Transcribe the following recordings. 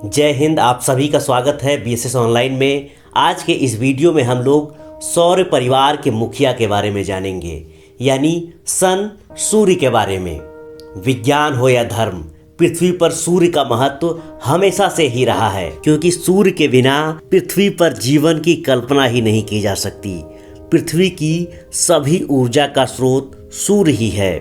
जय हिंद। आप सभी का स्वागत है बीएसएस ऑनलाइन में। आज के इस वीडियो में हम लोग सौर परिवार के मुखिया के बारे में जानेंगे, यानी सन सूर्य के बारे में। विज्ञान हो या धर्म, पृथ्वी पर सूर्य का महत्व हमेशा से ही रहा है, क्योंकि सूर्य के बिना पृथ्वी पर जीवन की कल्पना ही नहीं की जा सकती। पृथ्वी की सभी ऊर्जा का स्रोत सूर्य ही है।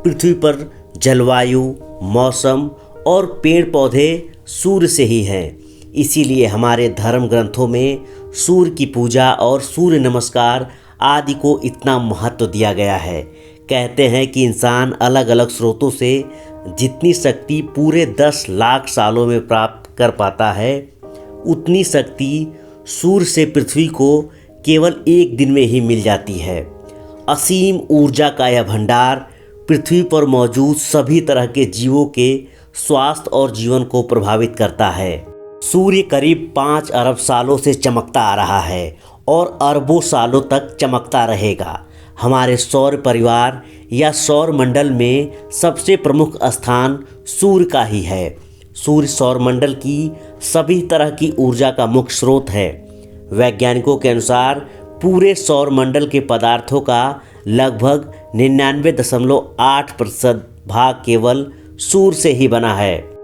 पृथ्वी पर जलवायु, मौसम और पेड़ पौधे सूर्य से ही हैं। इसीलिए हमारे धर्म ग्रंथों में सूर्य की पूजा और सूर्य नमस्कार आदि को इतना महत्व दिया गया है। कहते हैं कि इंसान अलग अलग स्रोतों से जितनी शक्ति पूरे 10 लाख सालों में प्राप्त कर पाता है, उतनी शक्ति सूर्य से पृथ्वी को केवल एक दिन में ही मिल जाती है। असीम ऊर्जा का यह भंडार पृथ्वी पर मौजूद सभी तरह के जीवों के स्वास्थ्य और जीवन को प्रभावित करता है। सूर्य करीब 5 अरब सालों से चमकता आ रहा है और अरबों सालों तक चमकता रहेगा। हमारे सौर परिवार या सौर मंडल में सबसे प्रमुख स्थान सूर्य का ही है। सूर्य सौर मंडल की सभी तरह की ऊर्जा का मुख्य स्रोत है। वैज्ञानिकों के अनुसार पूरे सौर मंडल के पदार्थों का लगभग 99.8% भाग केवल सूर्य से ही बना है।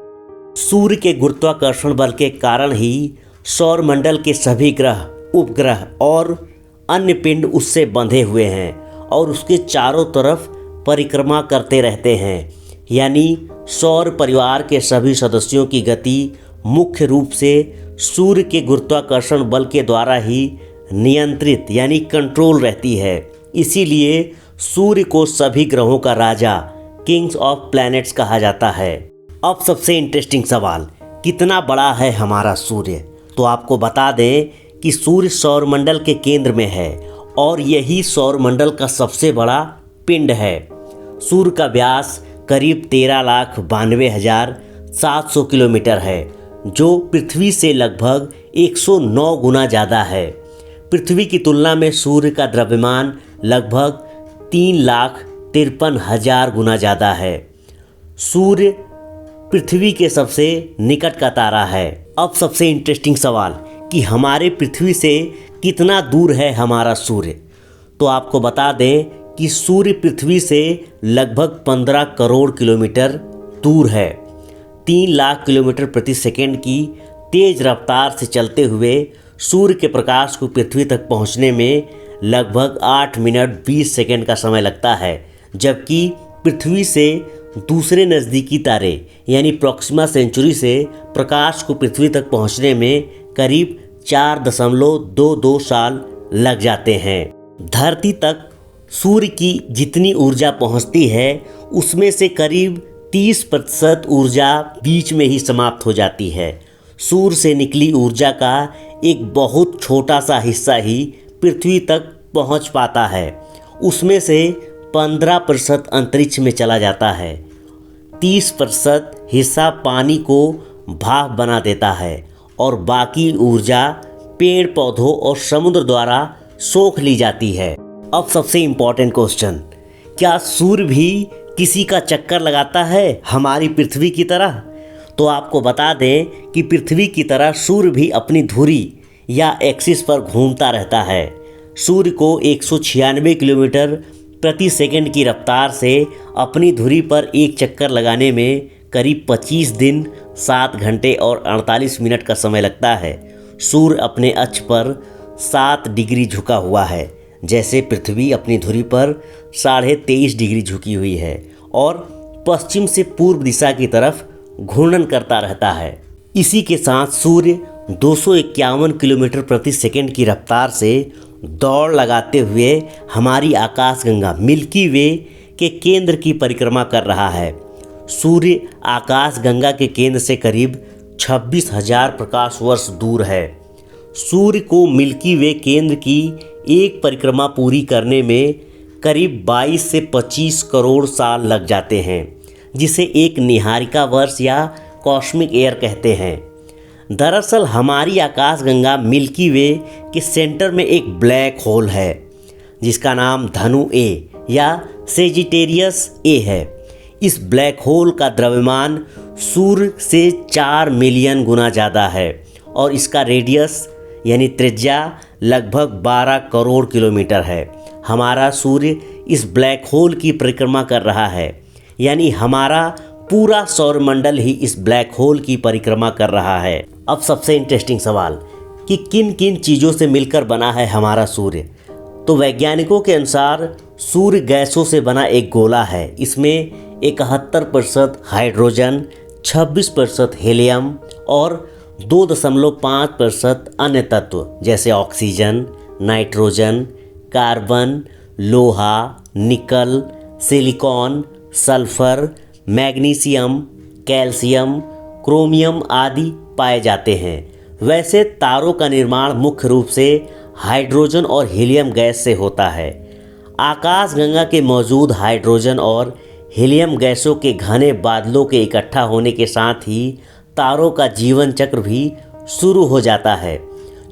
सूर्य के गुरुत्वाकर्षण बल के कारण ही सौर मंडल के सभी ग्रह, उपग्रह और अन्य पिंड उससे बंधे हुए हैं और उसके चारों तरफ परिक्रमा करते रहते हैं। यानी सौर परिवार के सभी सदस्यों की गति मुख्य रूप से सूर्य के गुरुत्वाकर्षण बल के द्वारा ही नियंत्रित यानी कंट्रोल रहती है। इसीलिए सूर्य को सभी ग्रहों का राजा, किंग्स ऑफ प्लैनेट्स कहा जाता है। अब सबसे इंटरेस्टिंग सवाल, कितना बड़ा है हमारा सूर्य? तो आपको बता दें कि सूर्य सौरमंडल के केंद्र में है और यही सौरमंडल का सबसे बड़ा पिंड है। सूर्य का व्यास करीब 13,92,700 किलोमीटर है, जो पृथ्वी से लगभग 109 गुना ज़्यादा है। पृथ्वी की तुलना में सूर्य का द्रव्यमान लगभग 3,53,000 गुना ज़्यादा है। सूर्य पृथ्वी के सबसे निकट का तारा है। अब सबसे इंटरेस्टिंग सवाल कि हमारे पृथ्वी से कितना दूर है हमारा सूर्य? तो आपको बता दें कि सूर्य पृथ्वी से लगभग 15 करोड़ किलोमीटर दूर है। 3 लाख किलोमीटर प्रति सेकंड की तेज रफ्तार से चलते हुए सूर्य के प्रकाश को पृथ्वी तक पहुंचने में लगभग 8 मिनट 20 सेकंड का समय लगता है, जबकि पृथ्वी से दूसरे नज़दीकी तारे यानी प्रॉक्सिमा सेंचुरी से प्रकाश को पृथ्वी तक पहुंचने में करीब 4.22 साल लग जाते हैं। धरती तक सूर्य की जितनी ऊर्जा पहुंचती है, उसमें से करीब 30% ऊर्जा बीच में ही समाप्त हो जाती है। सूर्य से निकली ऊर्जा का एक बहुत छोटा सा हिस्सा ही पृथ्वी तक पहुंच पाता है। उसमें से 15% अंतरिक्ष में चला जाता है। 30% हिस्सा पानी को भाप बना देता है और बाकी ऊर्जा पेड़ पौधों और समुद्र द्वारा सोख ली जाती है। अब सबसे इम्पोर्टेंट क्वेश्चन, क्या सूर्य भी किसी का चक्कर लगाता है हमारी पृथ्वी की तरह? तो आपको बता दें कि पृथ्वी की तरह सूर्य भी अपनी धुरी या एक्सिस पर घूमता रहता है। सूर्य को 196 किलोमीटर प्रति सेकंड की रफ्तार से अपनी धुरी पर एक चक्कर लगाने में करीब 25 दिन, 7 घंटे और 48 मिनट का समय लगता है। सूर्य अपने अक्ष पर 7 डिग्री झुका हुआ है, जैसे पृथ्वी अपनी धुरी पर 23.5 डिग्री झुकी हुई है और पश्चिम से पूर्व दिशा की तरफ घूर्णन करता रहता है। इसी के साथ सूर्य 251 किलोमीटर प्रति सेकंड की रफ्तार से दौड़ लगाते हुए हमारी आकाशगंगा मिल्की वे के केंद्र की परिक्रमा कर रहा है। सूर्य आकाशगंगा के केंद्र से करीब 26,000 प्रकाश वर्ष दूर है। सूर्य को मिल्की वे केंद्र की एक परिक्रमा पूरी करने में करीब 22 से 25 करोड़ साल लग जाते हैं, जिसे एक निहारिका वर्ष या कॉस्मिक ईयर कहते हैं। दरअसल हमारी आकाशगंगा मिल्की वे के सेंटर में एक ब्लैक होल है, जिसका नाम धनु ए या सेजिटेरियस ए है। इस ब्लैक होल का द्रव्यमान सूर्य से 4 मिलियन गुना ज़्यादा है और इसका रेडियस यानी त्रिज्या लगभग 12 करोड़ किलोमीटर है। हमारा सूर्य इस ब्लैक होल की परिक्रमा कर रहा है, यानी हमारा पूरा सौरमंडल ही इस ब्लैक होल की परिक्रमा कर रहा है। अब सबसे इंटरेस्टिंग सवाल कि किन किन चीज़ों से मिलकर बना है हमारा सूर्य। तो वैज्ञानिकों के अनुसार सूर्य गैसों से बना एक गोला है। इसमें 71% हाइड्रोजन, 26% हीलियम और 2.5% अन्य तत्व जैसे ऑक्सीजन, नाइट्रोजन, कार्बन, लोहा, निकल, silicon, sulphur, magnesium, calcium, chromium आदि पाए जाते हैं। वैसे तारों का निर्माण मुख्य रूप से हाइड्रोजन और हीलियम गैस से होता है। आकाशगंगा के मौजूद हाइड्रोजन और हीलियम गैसों के घने बादलों के इकट्ठा होने के साथ ही तारों का जीवन चक्र भी शुरू हो जाता है।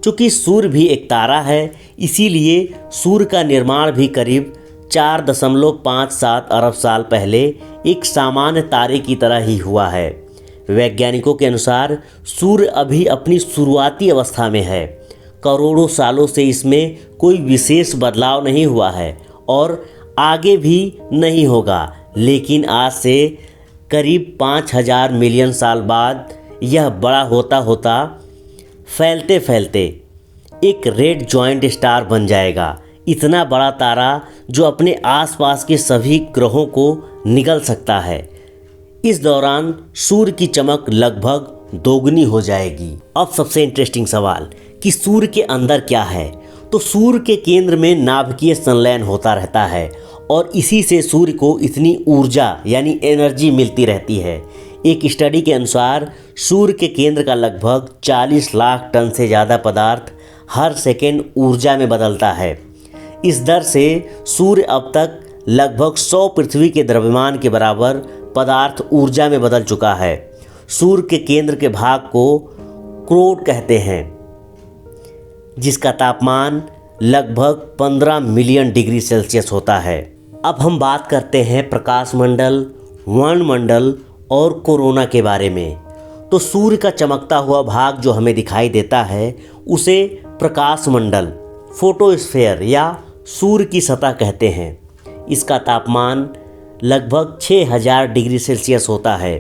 चूँकि सूर्य भी एक तारा है, इसीलिए सूर्य का निर्माण भी करीब 4.57 अरब साल पहले एक सामान्य तारे की तरह ही हुआ है। वैज्ञानिकों के अनुसार सूर्य अभी अपनी शुरुआती अवस्था में है। करोड़ों सालों से इसमें कोई विशेष बदलाव नहीं हुआ है और आगे भी नहीं होगा, लेकिन आज से करीब 5000 मिलियन साल बाद यह बड़ा होता होता फैलते फैलते एक रेड जॉइंट स्टार बन जाएगा। इतना बड़ा तारा जो अपने आसपास के सभी ग्रहों को निगल सकता है। इस दौरान सूर्य की चमक लगभग दोगुनी हो जाएगी। अब सबसे इंटरेस्टिंग सवाल कि सूर्य के अंदर क्या है। तो सूर्य के केंद्र में नाभिकीय संलयन होता रहता है और इसी से सूर्य को इतनी ऊर्जा यानी एनर्जी मिलती रहती है। एक स्टडी के अनुसार सूर्य के केंद्र का लगभग 40 लाख टन से ज़्यादा पदार्थ हर सेकेंड ऊर्जा में बदलता है। इस दर से सूर्य अब तक लगभग 100 पृथ्वी के द्रव्यमान के बराबर पदार्थ ऊर्जा में बदल चुका है। सूर्य के केंद्र के भाग को क्रोड कहते हैं, जिसका तापमान लगभग 15 मिलियन डिग्री सेल्सियस होता है। अब हम बात करते हैं प्रकाश मंडल, वर्णमंडल और कोरोना के बारे में। तो सूर्य का चमकता हुआ भाग जो हमें दिखाई देता है उसे प्रकाश मंडल, फोटोस्फीयर या सूर्य की सतह कहते हैं। इसका तापमान लगभग 6000 डिग्री सेल्सियस होता है।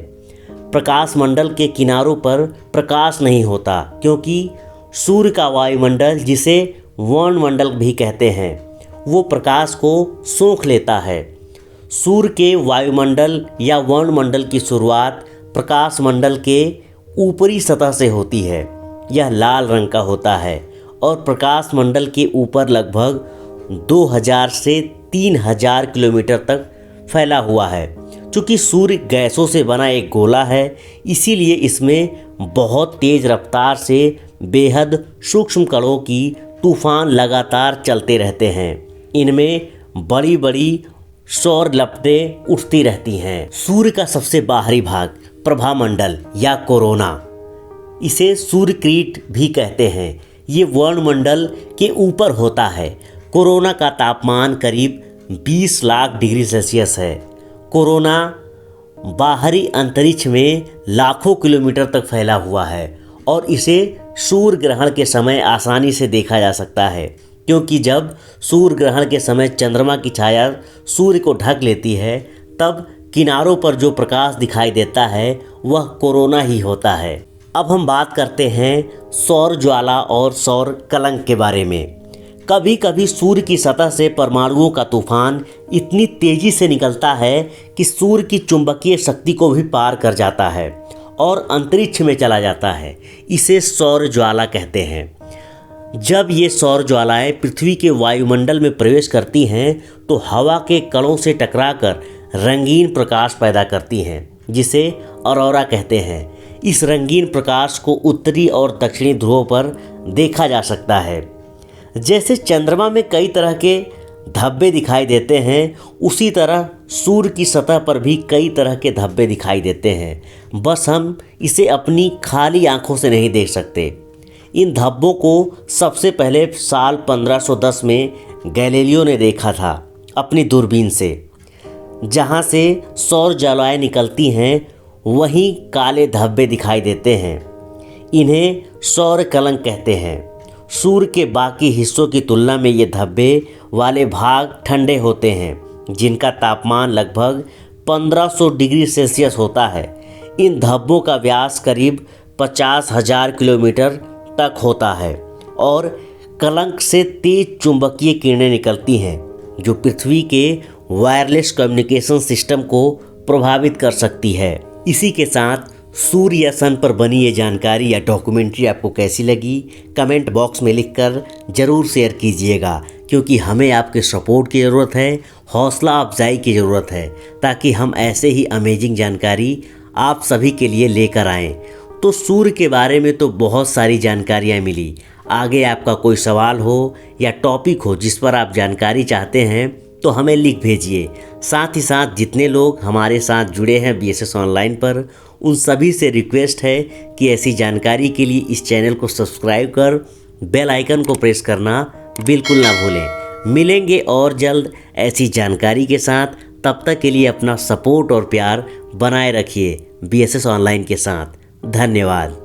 प्रकाश मंडल के किनारों पर प्रकाश नहीं होता, क्योंकि सूर्य का वायुमंडल, जिसे वर्णमंडल भी कहते हैं, वो प्रकाश को सोख लेता है। सूर्य के वायुमंडल या वर्णमंडल की शुरुआत प्रकाश मंडल के ऊपरी सतह से होती है। यह लाल रंग का होता है और प्रकाश मंडल के ऊपर लगभग 2000 से 3000 किलोमीटर तक फैला हुआ है। चूँकि सूर्य गैसों से बना एक गोला है, इसीलिए इसमें बहुत तेज़ रफ्तार से बेहद सूक्ष्म कणों की तूफान लगातार चलते रहते हैं। इनमें बड़ी बड़ी सौर लपटें उठती रहती हैं। सूर्य का सबसे बाहरी भाग प्रभामंडल या कोरोना, इसे सूर्यक्रीट भी कहते हैं, ये वर्णमंडल के ऊपर होता है। कोरोना का तापमान करीब 20 लाख डिग्री सेल्सियस है। कोरोना बाहरी अंतरिक्ष में लाखों किलोमीटर तक फैला हुआ है और इसे सूर्य ग्रहण के समय आसानी से देखा जा सकता है, क्योंकि जब सूर्य ग्रहण के समय चंद्रमा की छाया सूर्य को ढक लेती है, तब किनारों पर जो प्रकाश दिखाई देता है वह कोरोना ही होता है। अब हम बात करते हैं सौर ज्वाला और सौर कलंक के बारे में। कभी कभी सूर्य की सतह से परमाणुओं का तूफान इतनी तेज़ी से निकलता है कि सूर्य की चुंबकीय शक्ति को भी पार कर जाता है और अंतरिक्ष में चला जाता है। इसे सौर ज्वाला कहते हैं। जब ये सौर ज्वालाएँ पृथ्वी के वायुमंडल में प्रवेश करती हैं तो हवा के कणों से टकराकर रंगीन प्रकाश पैदा करती हैं, जिसे ऑरोरा कहते हैं। इस रंगीन प्रकाश को उत्तरी और दक्षिणी ध्रुवों पर देखा जा सकता है। जैसे चंद्रमा में कई तरह के धब्बे दिखाई देते हैं, उसी तरह सूर्य की सतह पर भी कई तरह के धब्बे दिखाई देते हैं। बस हम इसे अपनी खाली आंखों से नहीं देख सकते। इन धब्बों को सबसे पहले साल 1510 में गैलीलियो ने देखा था अपनी दूरबीन से। जहाँ से सौर ज्वालाएँ निकलती हैं वहीं काले धब्बे दिखाई देते हैं। इन्हें सौर कलंक कहते हैं। सूर्य के बाकी हिस्सों की तुलना में ये धब्बे वाले भाग ठंडे होते हैं, जिनका तापमान लगभग 1500 डिग्री सेल्सियस होता है। इन धब्बों का व्यास करीब 50,000 किलोमीटर तक होता है और कलंक से तेज चुंबकीय किरणें निकलती हैं, जो पृथ्वी के वायरलेस कम्युनिकेशन सिस्टम को प्रभावित कर सकती है। इसी के साथ सूर्य या सन पर बनी ये जानकारी या डॉक्यूमेंट्री आपको कैसी लगी, कमेंट बॉक्स में लिखकर ज़रूर शेयर कीजिएगा, क्योंकि हमें आपके सपोर्ट की ज़रूरत है, हौसला अफजाई की ज़रूरत है, ताकि हम ऐसे ही अमेजिंग जानकारी आप सभी के लिए लेकर आएँ। तो सूर्य के बारे में तो बहुत सारी जानकारियाँ मिली। आगे आपका कोई सवाल हो या टॉपिक हो जिस पर आप जानकारी चाहते हैं तो हमें लिख भेजिए। साथ ही साथ जितने लोग हमारे साथ जुड़े हैं BSS ऑनलाइन पर, उन सभी से रिक्वेस्ट है कि ऐसी जानकारी के लिए इस चैनल को सब्सक्राइब कर बेल आइकन को प्रेस करना बिल्कुल ना भूलें। मिलेंगे और जल्द ऐसी जानकारी के साथ। तब तक के लिए अपना सपोर्ट और प्यार बनाए रखिए BSS ऑनलाइन के साथ। धन्यवाद।